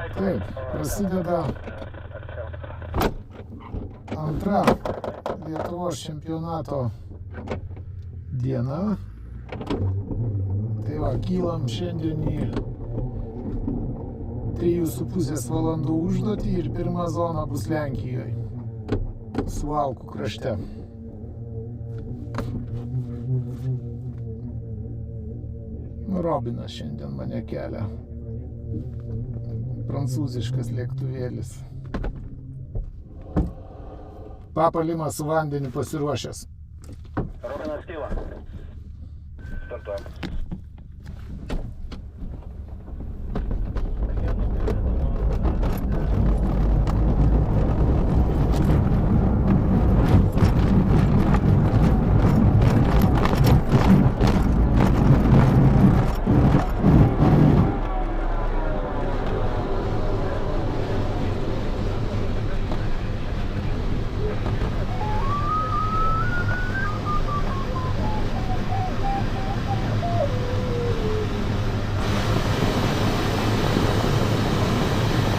Taip, prasideda antra Lietuvos čempionato diena. Tai va, kylam šiandien į 3,5 valandų užduotį ir pirma zona bus Lenkijoje, Suvalkų krašte. Robinas šiandien mane kelia. Prancūziškas lėktuvėlis. Papalimas su vandeniu pasiruošęs. Robinas kyla. Startuojam.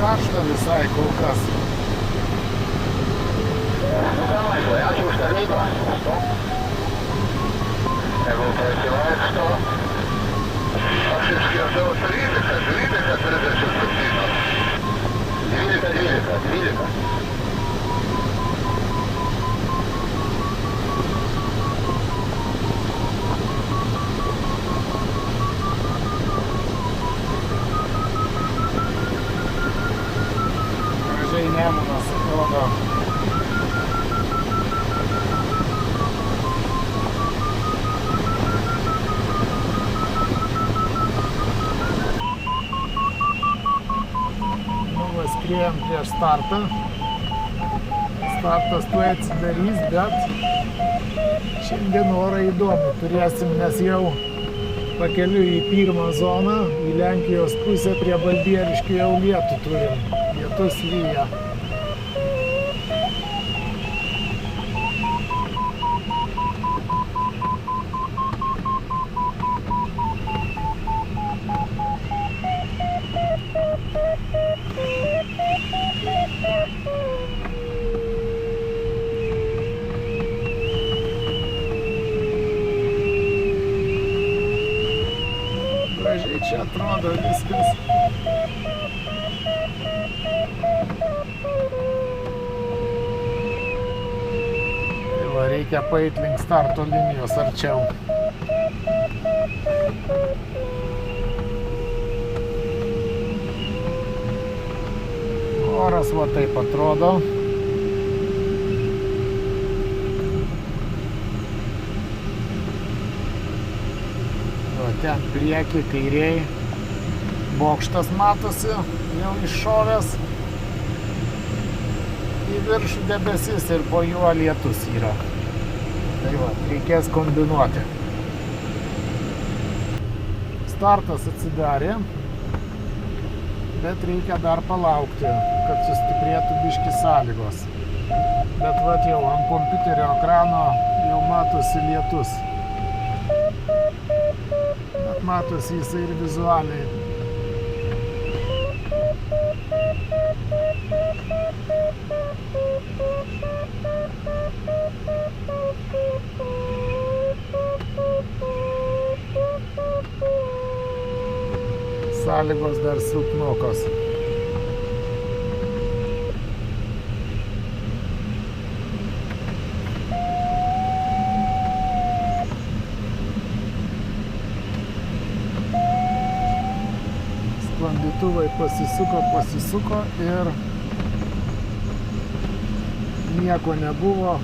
Karšta visai kol kas. Ačiū už tarnybą. Jeigu prasivaikšto, aš išskirtau 12. Gražiai Nemunas atrodo. Skriejam prieš startą. Startas tuoj atsidarys, bet šiandien orą įdomu turėsim, nes jau pakeliui į pirmą zoną, į Lenkijos pusę prie Balbieriškių jau lietų turim. Lietus lyja. Gražiai čia atrodo viskas. Tai va, reikia paeit link starto linijos arčiau. Oras va taip atrodo. Ten priekį, kairiai, bokštas matosi, jau iššovęs į viršų debesis ir po juo lietus yra. Tai va, reikės kombinuoti. Startas atsidarė, bet reikia dar palaukti, kad sustiprėtų biški sąlygos. Bet va, jau ant kompiuterio ekrano jau matosi lietus. Matosi jisai ir vizualiai. Sąlygos dar silpnokos. Sklandytuvai pasisuko ir nieko nebuvo,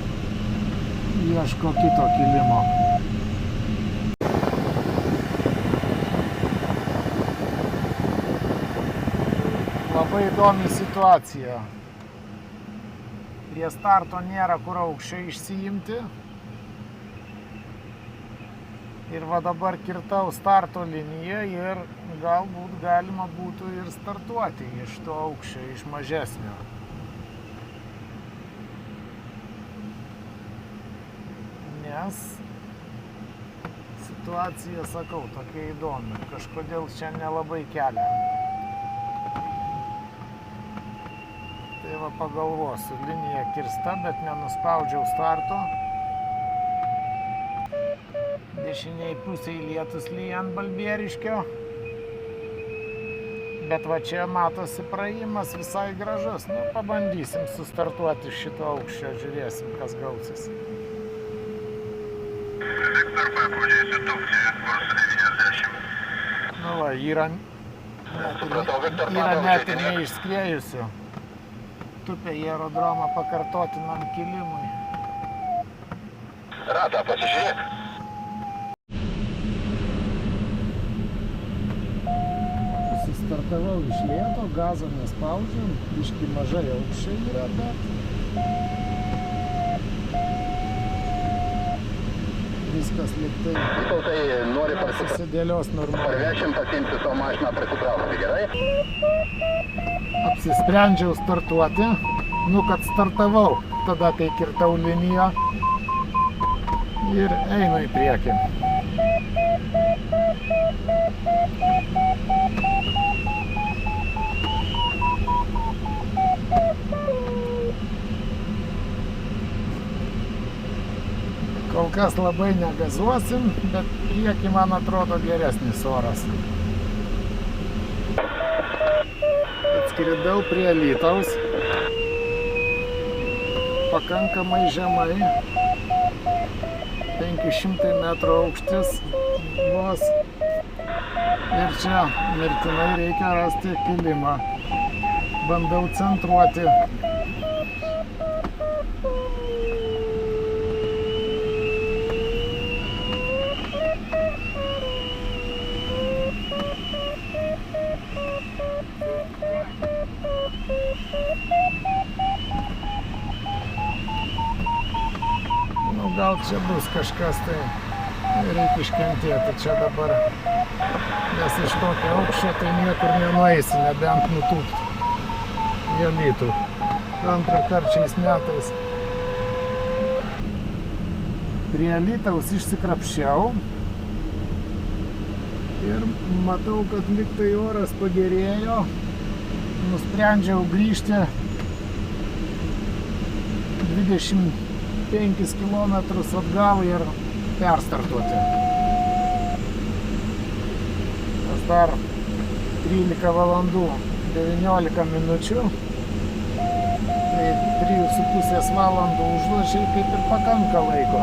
ieško kito kilimo. Labai įdomi situacija. Prie starto nėra kur aukščio išsiimti. Ir va dabar kirtau starto liniją ir galbūt galima būtų ir startuoti iš to aukščio, iš mažesnio. Nes situacija, sakau, tokia įdomi. Kažkodėl čia nelabai kelia. pagalvosiu. Linija kirsta, bet nenuspaudžiau starto. Dešiniai pusėje lietus lyja ant Balbieriškio. Bet va čia matosi praėjimas visai gražus. Nu, pabandysim sustartuoti šito aukščio, žiūrėsim, kas gausis. Виктор П, подійся топці, курс 90. Nu va, yra net ir neišskriejusių. Tupia į aerodromą pakartotinam kilimui. Ratą pasižiūrėk. Sustartavau iš lėto, gazo nespaudžiam, biškį mažai aukščiai yra, bet viskas liktai Vytautai nori susidėlios normaliai. parvešim pasiimti to mašiną prisitraukti, gerai? Apsisprendžiau startuoti, nu kad startavau tada, kai kirtau liniją ir einu į priekį. Kol kas labai negazuosim, bet priekį man atrodo geresnis oras. Atskridau prie Alytaus, pakankamai žemai, 500 metrų aukštis vos. Ir čia mirtinai reikia rasti kilimą. Bandau centruoti. Nu, gal čia bus kažkas, tai reikia iškentėti čia dabar, nes iš tokio aukščio tai niekur nenueisi, nebent nutūpti į Alytų antrą kartą šiais metais. Prie Alytaus išsikrapščiau ir matau, kad lygtai oras pagerėjo. Nusprendžiau grįžti 25 km atgal ir perstartuoti. Nes dar 13 valandų 19 minučių. Tai 3,5 valandų užduočiai kaip ir pakanka laiko.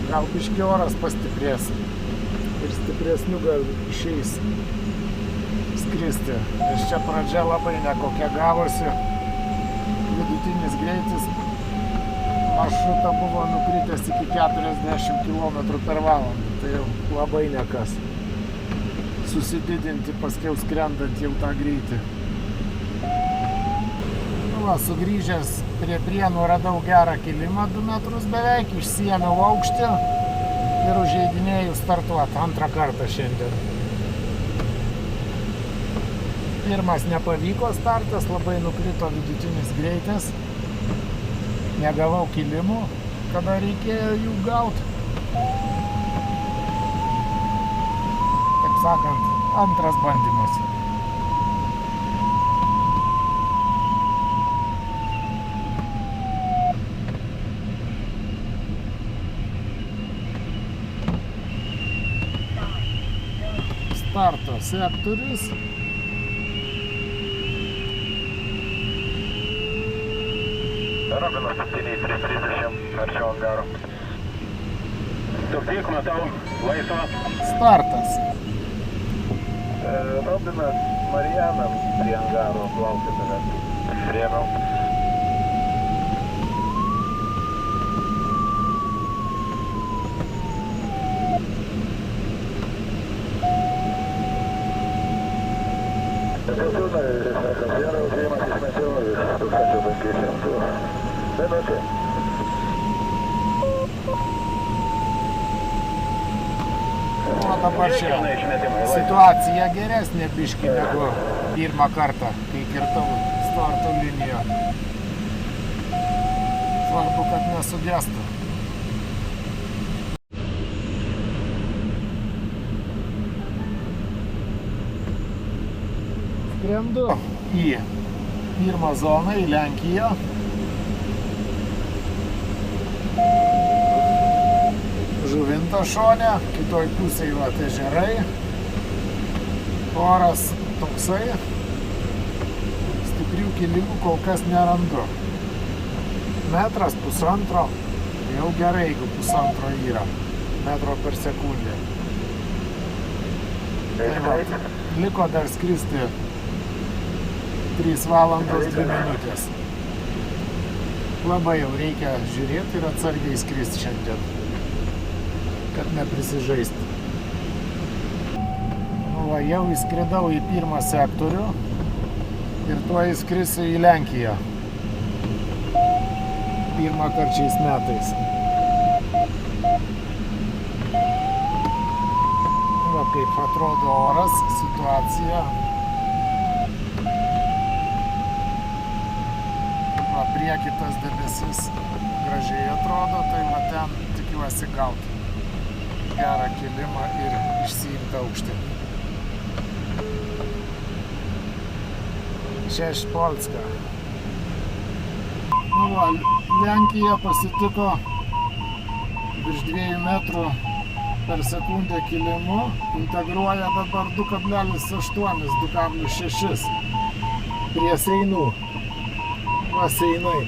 Gal biškį oras pastiprės ir stipresnių gal išeis skristi. Nes čia pradžia labai nekokia gavosi. Vidutinis greitis maršrutą buvo nukritęs iki 40 km per valandą. Tai jau labai nekas. Susididinti paskiau skrendant jau tą greitį. Nu va, sugrįžęs prie Prienų radau gerą kilimą 2 metrus beveik, išsiėmiau aukštį ir užeidinėjau startuoti antrą kartą šiandien. Pirmas nepavyko startas, labai nukrito vidutinis greitis. Negavau kilimų, kada reikėjo jų gauti. Taip sakant, antras bandymas. Starto sektorius. Robinas 7330, arčiau angaro. Tupyk, matau, laisva. Startas. Robinas Marijanam prie angaro laukia tavęs. Priėmiau. O dabar čia situacija geresnė biškį negu pirmą kartą, kai kirtau starto liniją. Svarbu, kad nesugestų. Skrendu į pirmą zoną, į Lenkiją. Žuvinto šone, kitoj pusėje va ežerai. Oras toksai. Stiprių kilimų kol kas nerandu. Metras, pusantro, jau gerai, jeigu pusantro yra. Metro per sekundę. Tai va, liko dar skristi 3 valandos 2 minutės. Labai jau reikia žiūrėti ir atsargiai skristi šiandien, kad neprisižaisti. Nu va, jau įskridau į pirmą sektorių ir tuo įskrisiu į Lenkiją. Pirmą kartą šiais metais. Va, kaip atrodo oras, situacija. Va, prieki tas debesis gražiai atrodo, tai va ten tikiuosi gauti gerą kilimą ir išsiimti aukštį. Šešpolska. Nu va, Lenkija pasitiko virš 2 metrų per sekundę kilimu, integruoja dabar 2,8, 2,6 prie Seinų. Va, Seinai.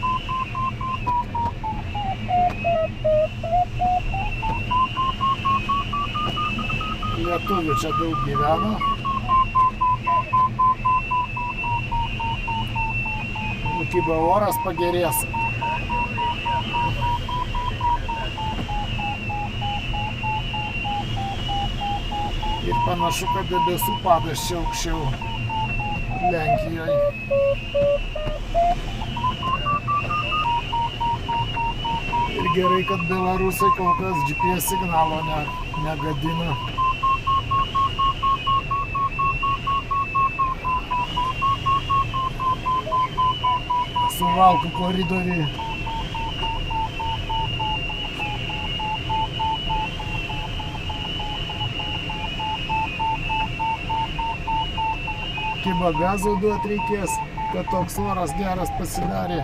Lietuvių čia daug gyvena. Kiba oras pagerės. Ir panašu, kad debesų padas čia aukščiau Lenkijoje. Ir gerai, kad belarusai kol kas GPS signalo negadina. Suvalkų koridoriai. Kiba gazo duoti reikės, kad toks oras geras pasidarė.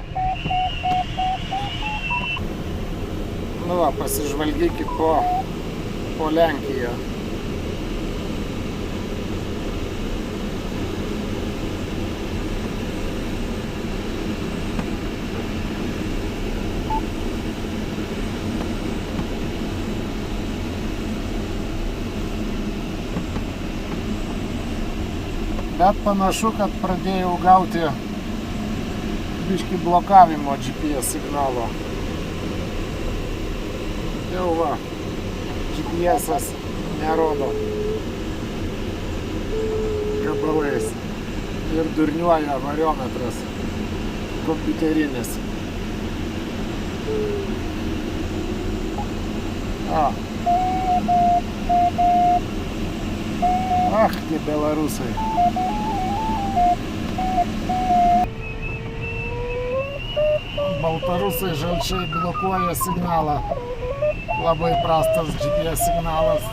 Nu va, pasižvalgykit po Lenkiją. Bet panašu, kad pradėjau gauti biškį blokavimo GPS signalo. Jau va, GPS-as nerodo gabalais ir durniuoja variometras kompiuterinis. Ach, tie belarusai. Baltarusai žalčiai blokuoja signalą. Labai prastas GPS signalas.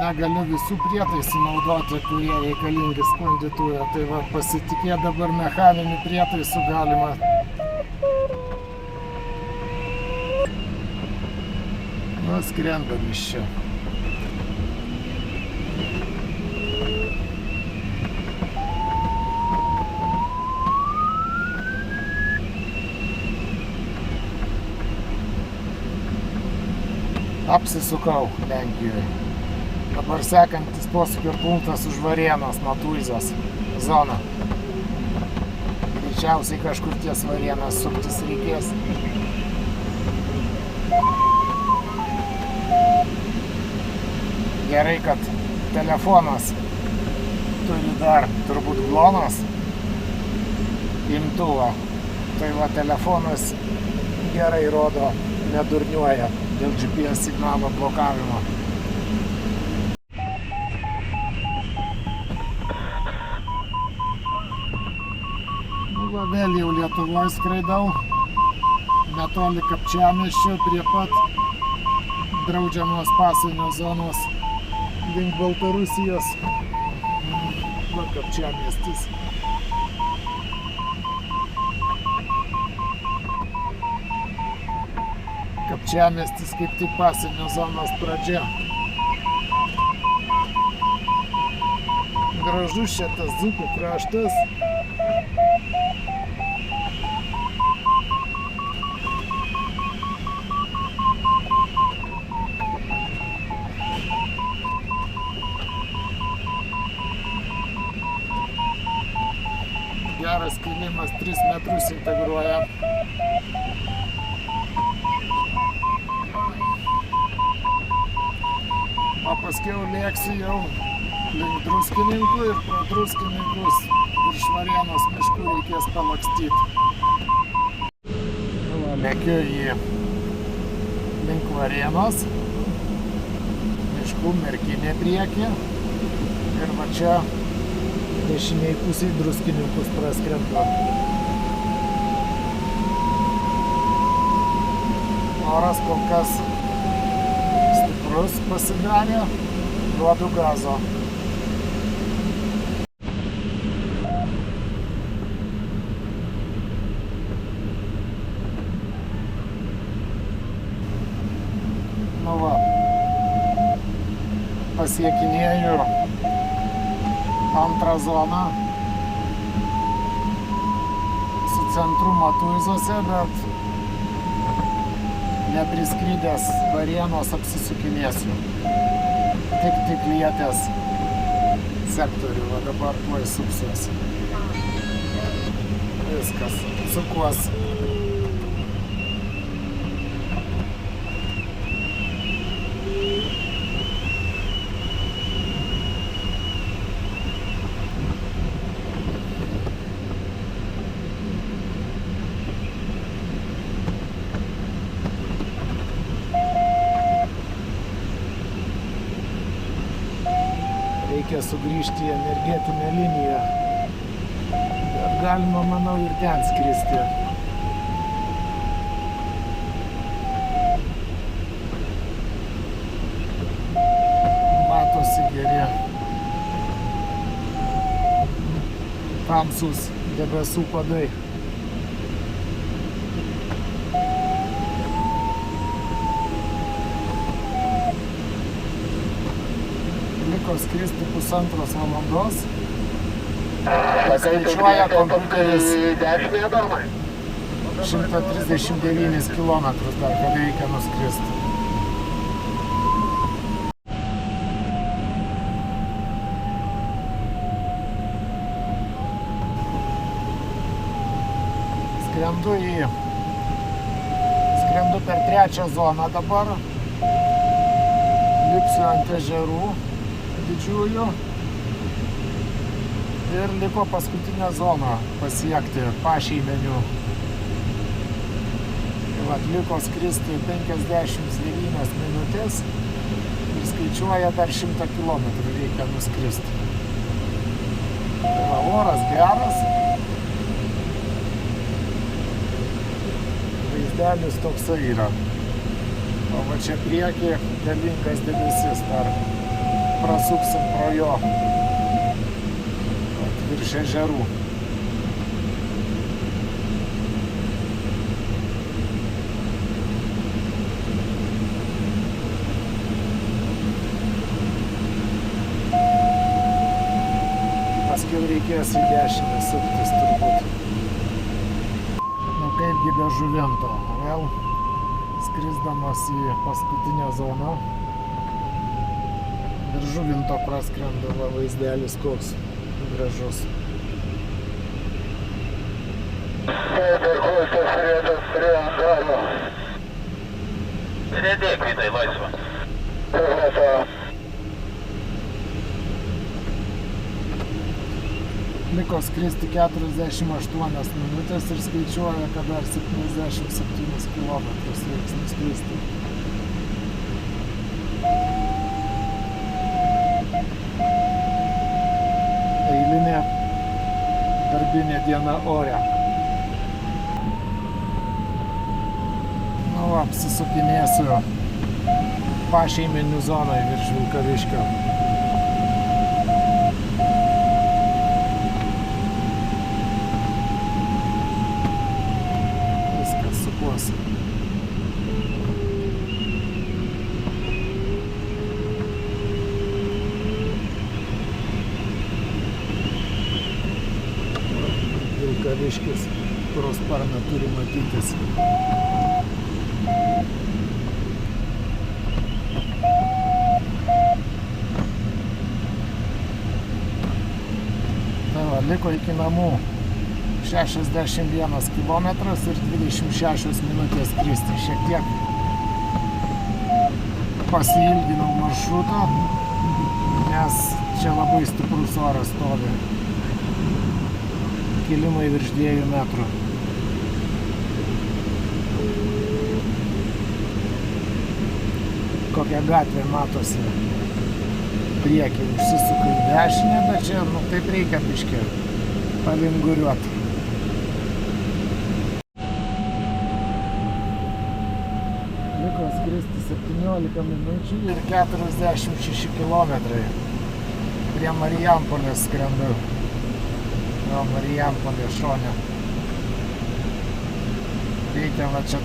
Negaliu visų prietaisų naudoti, kurie reikalingi sklandytuvė. Tai va, pasitikėti dabar mechaninių prietaisų galima. Nu, skrendam iš čia. Apsisukau Lenkijoje. Dabar sekantis posūkio punktas už Varėnos, Matuizos zona. Greičiausiai kažkur ties Varėnos suktis reikės. Gerai, kad telefonas turi dar turbūt glonas imtuvą. Tai va, telefonas gerai rodo, nedurniuoja dėl GPS signalo blokavimo. Nu va, Va, vėl jau Lietuvoje skraidau, netoli Kapčiamiesčio, prie pat draudžiamos pasienio zonos link Baltarusijos. Va, Kapčiamiestis. Kapčiamiestis kaip tik pasienio zonos pradžia. Gražus čia tas Dzūkų kraštas. Geras kilimas, 3 metrus integruoja. O paskiau lėksiu jau link Druskininkų ir pro Druskininkus virš Varėnos miškų reikės palakstyti. Lėkiu į link Varėnos, miškų merkinė priekį ir va čia dešiniai pusėj Druskininkus praskrendu. Oras kol kas stiprus pasidarė, duodu gazo. Nu va, pasiekinėju antrą zoną su centru Matuizose, bet nepriskridęs Varėnos apsisukinėsiu. Tik lietės sektorių, o dabar tuoj supsiuosi. Viskas, sukuos. Reikia sugrįžti į energetinę liniją. Bet galima, manau, ir ten skristi. Matosi geri tamsus debesų padai. Liko skristi 1,5 valandos. Skaičiuoja kompiuteris 139 kilometrus dar, kad reikia nuskristi. Skrendu per 3 zoną dabar. Lipsiu ant ežerų didžiųjų ir liko paskutinę zoną pasiekti Pašeimenių. Tai vat, liko skristi 59 minutės ir skaičiuoja dar 100 kilometrų reikia nuskristi. Tai va, oras geras, vaizdelis toksai yra. O va čia priekį galingas debesis dar. Prasuksim pro jo virš ežerų. Paskiau reikės į dešinę suktis turbūt. Nu kaipgi be Žuvinto. Vėl skrisdamas į paskutinę zoną. Ir Žuvinto praskrenda, va, vaizdelis koks gražus. Sėdėk, Vytai, laisva. Liko skristi 48 minutės ir skaičiuoja, kad dar 77 kilometrus reiks nuskristi. Eilinė darbinė diena ore. Nu, apsisukinėsiu pašeiminių zonai virš Vilkaviškio. Viskas sukuosi. Vilkaviškis pro sparną turi matytis. Tai va, liko iki namų 61 km ir 26 minutės skristi. Šiek tiek pasiilginau maršruto, nes čia labai stiprus oras stovi. Kilimai virš 2 metrų. Kokia gatvė matosi. Priekį užsisuka į dešinę, bet čia, nu, taip reikia biškį palinguriuoti. Liko skristi 17 minučių ir 46 kilometrai. Prie Marijampolės skrendu. Jo, Marijampolė šone. Reikia va čia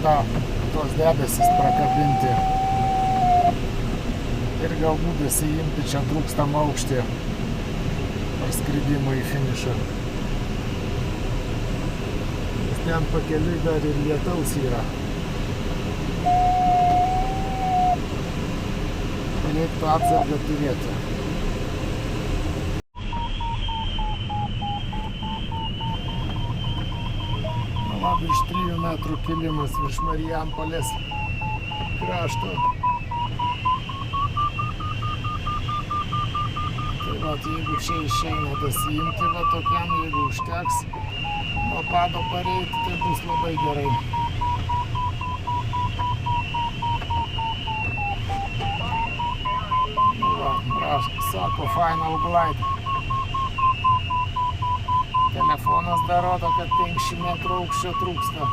tos debesis prakabinti. Ir galbūt įsiimti čia trūkstamą aukštį parskridimui į finišą. Nes ten pakeliui dar ir lietaus yra. Reiktų atsargą turėti. Virš 3 metrų kilimas virš Marijampolės krašto. Tai va, jeigu čia išeina dasiimti, va tokiam, jeigu užteks nuo pado pareiti, tai bus labai gerai. Va, braškas sako Final Glide. Telefonas dar rodo, kad 500 metrų aukščio trūksta.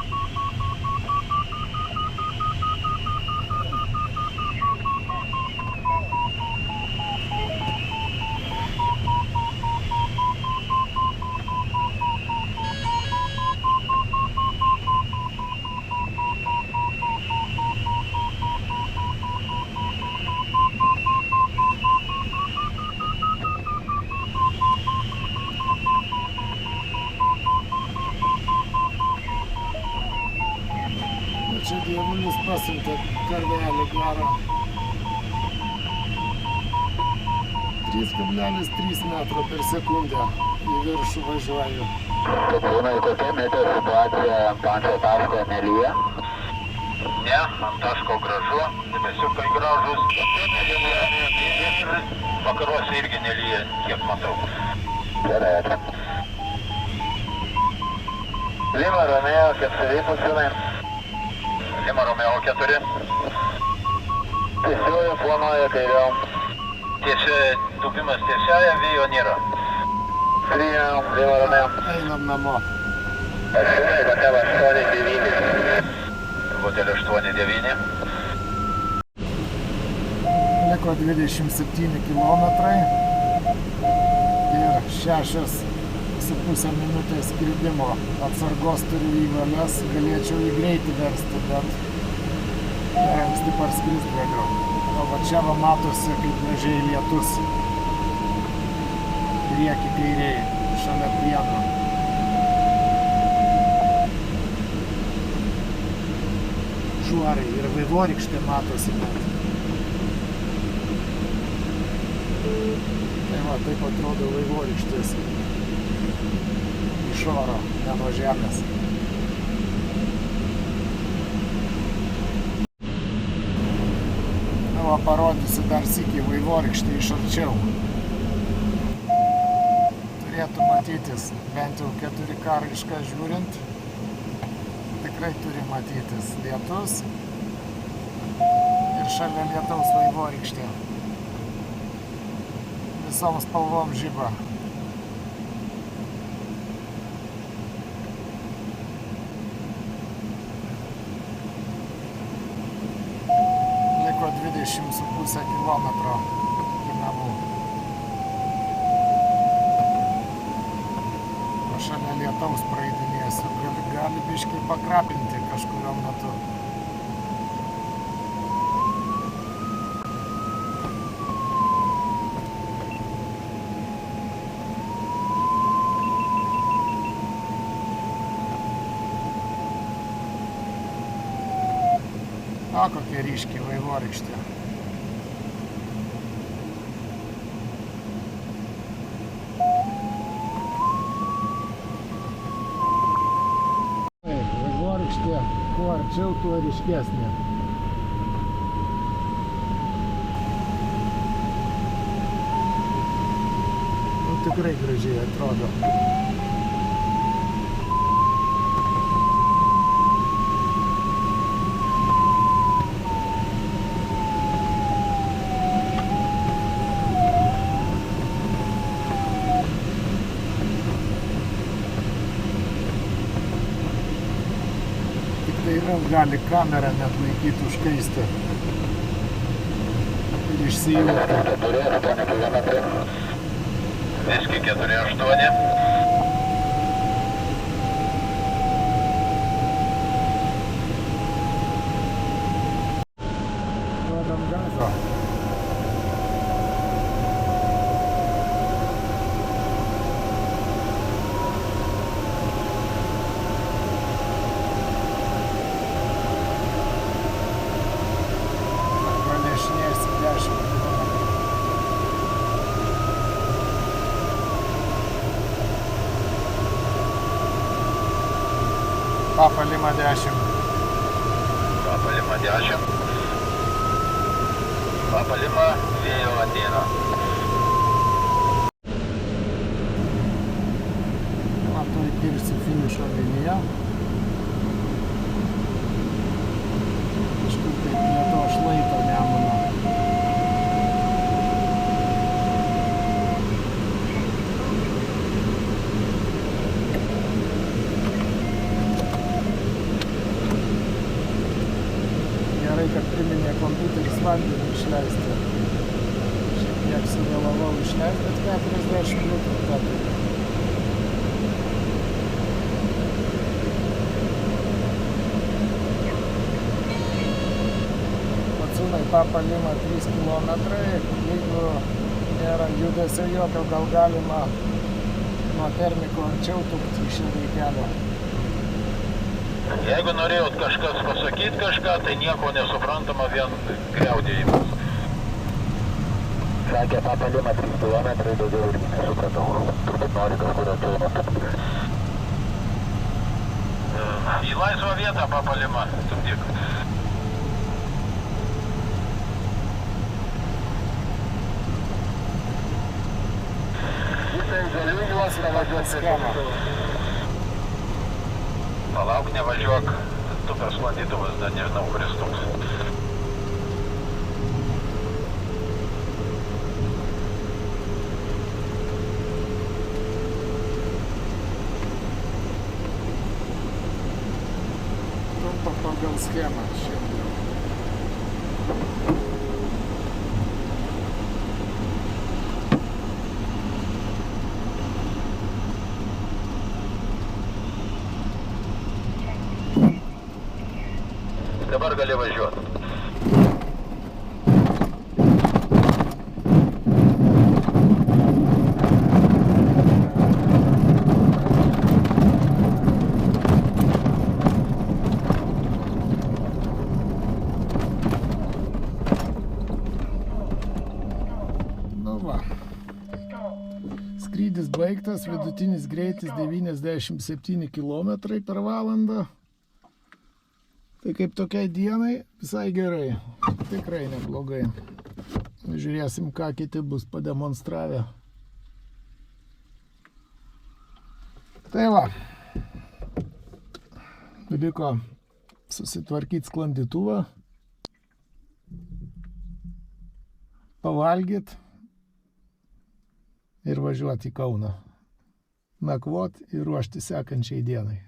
Čia dievulis pasiuntė karvelį gerą. 3,3 metro per sekundę į viršų važiuoju. Būna kokia meteo situacija ant pačio taško nelyja? Ne, ant taško gražu, debesiukai gražus. Vakaruose irgi nelyja, kiek matau. Gerai, ačiū. Lima Romeo 4 funkcionai. Lima Romeo 4. Tiesiuoju planuoja kairiau. Tūpimas tiesiaja, vėjo nėra. Priėm, Lima Romeo. Einam namo. Žinai, hotel 8-9. Hotel 8-9. Liko 27 kilometrai ir 6,5 minutės skridimo. Atsargos turiu į valias, galėčiau į greitį versti, bet per anksti parskrist vėliau. O va čia va matosi, kaip gražiai lietus. Prieki kairiai, šalia plieno. Šuorai ir vaivorykštė matosi net. Tai va, taip atrodo vaivorykštės iš oro, ne nuo žemės. Na va, parodysiu dar sykį vaivorykštę iš arčiau. Turėtų matytis, bent jau 4K raiška žiūrint. Tikrai turi matytis lietus ir šalia lietaus vaivorykštė. Visom spalvom žiba. 10,5 kilometro iki namų. O šalia lietaus praeidinėsiu, gali biškai pakrapinti kažkuriuo metu. O, kokie ryškiai vaivorykštė. Vaivorykštė, kuo arčiau, tuo ryškesnė. Nu, tikrai gražiai atrodo. Tai vėl gali kamera net laikyti užkaisti ir išsijungti. 4,8 km. Viski 4,8. Duodam gazo. Papa Lima 10. Papa Lima 10. Papa Lima vėjo ateina. Matau, kirsti finišo liniją. Kažkur taip prie to šlaito Nemuno. Gerai, kad priminė kompiuteris vandenį išleisti. Šiek tiek suvėlavau išleisti, bet 40 litrų tatai. Pacūnai Papa Lima 3 km. Jeigu nėra judesio jokio, gal galima nuo termiko anksčiau tūkti iš šio reikelio. Jeigu norėjot kažkas pasakyti kažką, tai nieko nesuprantama, vien griaudėjimas. Sakė Papa Lima 3 km, daugiau irgi nesupratau. Turbūt nori kažkur atėjo. Į laisvą vietą Papa Lima, tupdyk. Būtent žalių juos pravažiuoti. Palauk, nevažiuok, tu per sklandytuvas, dar nežinau, kuris toks. Trumpa pagal schemą šiandien. Dabar gali važiuoti. Nu va. Skrydis baigtas, vidutinis greitis 97 km per valandą. Tai kaip tokiai dienai visai gerai, tikrai neblogai. Žiūrėsim, ką kiti bus pademonstravę. Tai va, liko susitvarkyti sklandytuvą, pavalgyti ir važiuoti į Kauną. Nakvot ir ruošti sekančiai dienai.